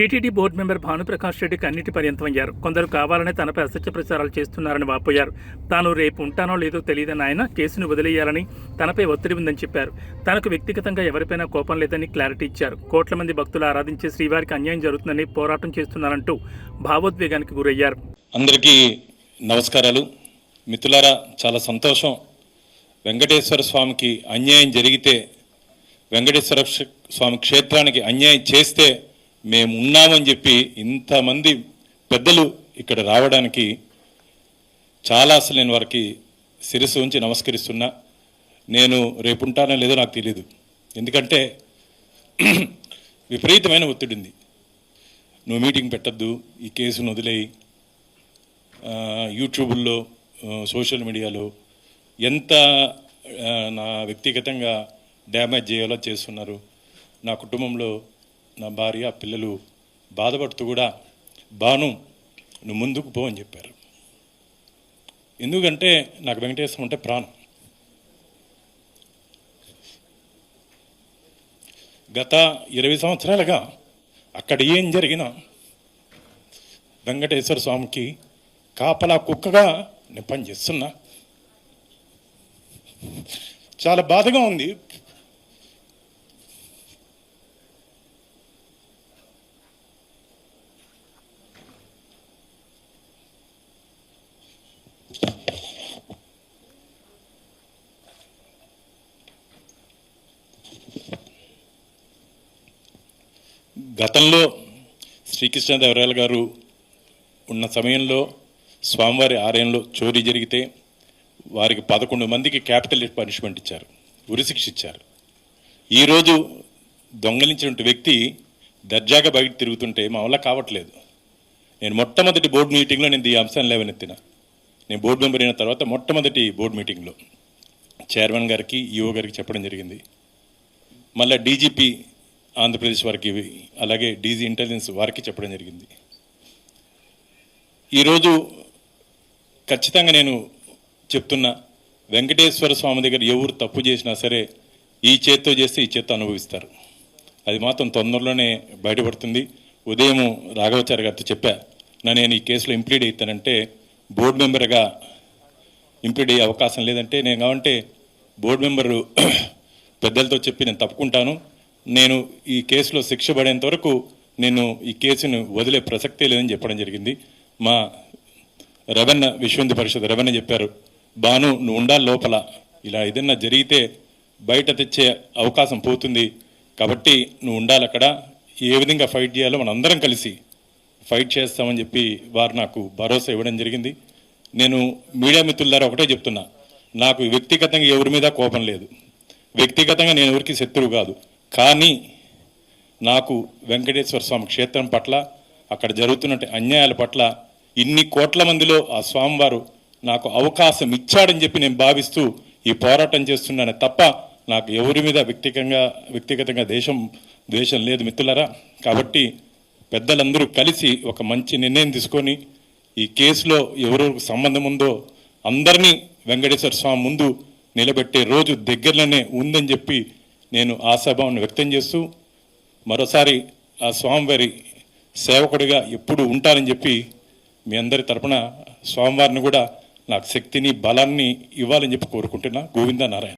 TTD board member Bhanuprakash రెడ్డికి అన్నిటి పర్యంతమయ్యారు. కొందరు కావాలనే తనపై అసత్య ప్రచారాలు చేస్తున్నారని వాపోయారు. తాను రేపు ఉంటానో లేదో తెలియదని ఆయన కేసును వదిలేయాలని, తనపై ఒత్తిడి ఉందని చెప్పారు. తనకు వ్యక్తిగతంగా ఎవరిపైనా కోపం లేదని క్లారిటీ ఇచ్చారు. కోట్ల మంది భక్తులు ఆరాధించే శ్రీవారికి అన్యాయం జరుగుతుందని పోరాటం చేస్తున్నారంటూ భావోద్వేగానికి గురయ్యారు. అందరికీ నమస్కారాలు. మిత్రులారా, చాలా సంతోషం. వెంకటేశ్వర స్వామికి అన్యాయం జరిగితే, వెంకటేశ్వర స్వామి క్షేత్రానికి అన్యాయం చేస్తే మేము ఉన్నామని చెప్పి ఇంతమంది పెద్దలు ఇక్కడ రావడానికి చాలా అసలు నేను వారికి శిరస్సు ఉంచి నమస్కరిస్తున్నా. నేను రేపు ఉంటానో లేదో నాకు తెలియదు, ఎందుకంటే విపరీతమైన ఒత్తిడి ఉంది. నువ్వు మీటింగ్ పెట్టద్దు, ఈ కేసును వదిలేయి, యూట్యూబ్లో సోషల్ మీడియాలో ఎంత నా వ్యక్తిగతంగా డ్యామేజ్ చేయాలో చేస్తున్నారు. నా కుటుంబంలో నా భార్య పిల్లలు బాధపడుతూ కూడా బాను నువ్వు ముందుకు పో అని చెప్పారు. ఎందుకంటే నాకు వెంకటేశ్వరం అంటే ప్రాణం. గత 20 సంవత్సరాలుగా అక్కడ ఏం జరిగినా వెంకటేశ్వర స్వామికి కాపలా కుక్కగా నేను పనిచేస్తున్నా. చాలా బాధగా ఉంది. గతంలో శ్రీకృష్ణదేవరాయలు గారు ఉన్న సమయంలో స్వామివారి ఆలయంలో చోరీ జరిగితే వారికి 11 మందికి క్యాపిటల్ పనిష్మెంట్ ఇచ్చారు, ఉరిశిక్ష ఇచ్చారు. ఈరోజు దొంగలించిన వ్యక్తి దర్జాగా బయట తిరుగుతుంటే మా వల్ల కావట్లేదు. నేను మొట్టమొదటి బోర్డు మీటింగ్లో నేను ఈ అంశాన్ని లేవనెత్తిన. నేను బోర్డు మెంబర్ అయిన తర్వాత మొట్టమొదటి బోర్డు మీటింగ్లో చైర్మన్ గారికి, ఈఓ గారికి చెప్పడం జరిగింది. మళ్ళీ డీజీపీ ఆంధ్రప్రదేశ్ వారికి, అలాగే డీజీ ఇంటెలిజెన్స్ వారికి చెప్పడం జరిగింది. ఈరోజు ఖచ్చితంగా నేను చెప్తున్నా, వెంకటేశ్వర స్వామి దగ్గర ఎవరు తప్పు చేసినా సరే ఈ చేత్తో చేస్తే ఈ చేత్తో అనుభవిస్తారు. అది మాత్రం తొందరలోనే బయటపడుతుంది. ఉదయం రాఘవాచార్య గారితో చెప్పా, నేను ఈ కేసులో ఇంప్లీడ్ అవుతానంటే బోర్డు మెంబర్గా ఇంప్లీడ్ అయ్యే అవకాశం లేదంటే, నేను కావంటే బోర్డు మెంబరు పెద్దలతో చెప్పి నేను తప్పుకుంటాను, నేను ఈ కేసులో శిక్ష పడేంత వరకు నేను ఈ కేసును వదిలే ప్రసక్తే లేదని చెప్పడం జరిగింది. మా రవణ విశ్వ పరిషత్ రవణ చెప్పారు, బాను నువ్వు ఉండాలి లోపల, ఇలా ఏదన్నా జరిగితే బయట తెచ్చే అవకాశం పోతుంది, కాబట్టి నువ్వు ఉండాలి అక్కడ, ఏ విధంగా ఫైట్ చేయాలో మనం అందరం కలిసి ఫైట్ చేస్తామని చెప్పి వారు నాకు భరోసా ఇవ్వడం జరిగింది. నేను మీడియా మిత్రుల ద్వారా ఒకటే చెప్తున్నా, నాకు వ్యక్తిగతంగా ఎవరి మీద కోపం లేదు, వ్యక్తిగతంగా నేను ఎవరికి శత్రువు కాదు. కానీ నాకు వెంకటేశ్వర స్వామి క్షేత్రం పట్ల, అక్కడ జరుగుతున్న అన్యాయాల పట్ల, ఇన్ని కోట్ల మందిలో ఆ స్వామివారు నాకు అవకాశం ఇచ్చాడని చెప్పి నేను భావిస్తూ ఈ పోరాటం చేస్తున్నాను తప్ప నాకు ఎవరి మీద వ్యక్తిగతంగా ద్వేషం లేదు మిత్రులారా. కాబట్టి పెద్దలందరూ కలిసి ఒక మంచి నిర్ణయం తీసుకొని ఈ కేసులో ఎవరెవరికి సంబంధం ఉందో అందరినీ వెంకటేశ్వర స్వామి ముందు నిలబెట్టే రోజు దగ్గరలోనే ఉందని చెప్పి నేను ఆశాభావాన్ని వ్యక్తం చేస్తూ మరోసారి ఆ స్వామివారి సేవకుడిగా ఎప్పుడు ఉంటానని చెప్పి మీ అందరి తరపున స్వామివారిని కూడా నాకు శక్తిని బలాన్ని ఇవ్వాలని చెప్పి కోరుకుంటున్నా. గోవింద నారాయణ.